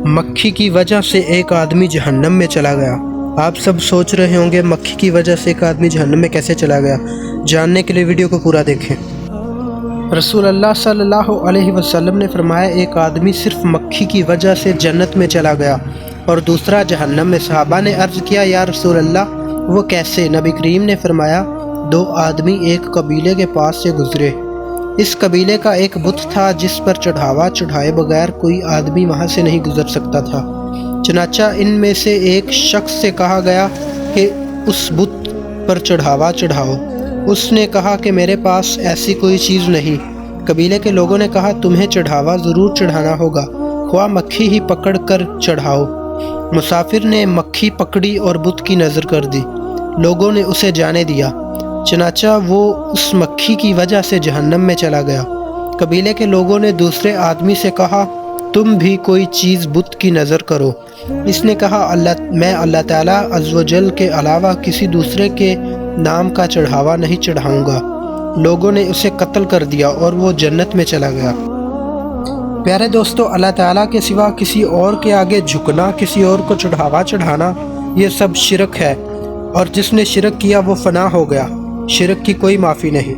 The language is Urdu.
مکھی کی وجہ سے ایک آدمی جہنم میں چلا گیا۔ آپ سب سوچ رہے ہوں گے مکھی کی وجہ سے ایک آدمی جہنم میں کیسے چلا گیا؟ جاننے کے لیے ویڈیو کو پورا دیکھیں۔ رسول اللہ صلی اللہ علیہ وسلم نے فرمایا ایک آدمی صرف مکھی کی وجہ سے جنت میں چلا گیا اور دوسرا جہنم میں۔ صحابہ نے عرض کیا یا رسول اللہ وہ کیسے؟ نبی کریم نے فرمایا 2 آدمی ایک قبیلے کے پاس سے گزرے۔ اس قبیلے کا ایک بت تھا جس پر چڑھاوا چڑھائے بغیر کوئی آدمی وہاں سے نہیں گزر سکتا تھا۔ چنانچہ ان میں سے ایک شخص سے کہا گیا کہ اس بت پر چڑھاوا چڑھاؤ۔ اس نے کہا کہ میرے پاس ایسی کوئی چیز نہیں۔ قبیلے کے لوگوں نے کہا تمہیں چڑھاوا ضرور چڑھانا ہوگا، خواہ مکھی ہی پکڑ کر چڑھاؤ۔ مسافر نے مکھی پکڑی اور بت کی نظر کر دی۔ لوگوں نے اسے جانے دیا، چنانچہ وہ اس مکھی کی وجہ سے جہنم میں چلا گیا۔ قبیلے کے لوگوں نے دوسرے آدمی سے کہا تم بھی کوئی چیز بت کی نظر کرو۔ اس نے کہا میں اللہ تعالیٰ عز و جل کے علاوہ کسی دوسرے کے نام کا چڑھاوا نہیں چڑھاؤں گا۔ لوگوں نے اسے قتل کر دیا اور وہ جنت میں چلا گیا۔ پیارے دوستو، اللہ تعالیٰ کے سوا کسی اور کے آگے جھکنا، کسی اور کو چڑھاوا چڑھانا، یہ سب شرک ہے، اور جس نے شرک کیا وہ فنا ہو گیا۔ شرک کی کوئی معافی نہیں۔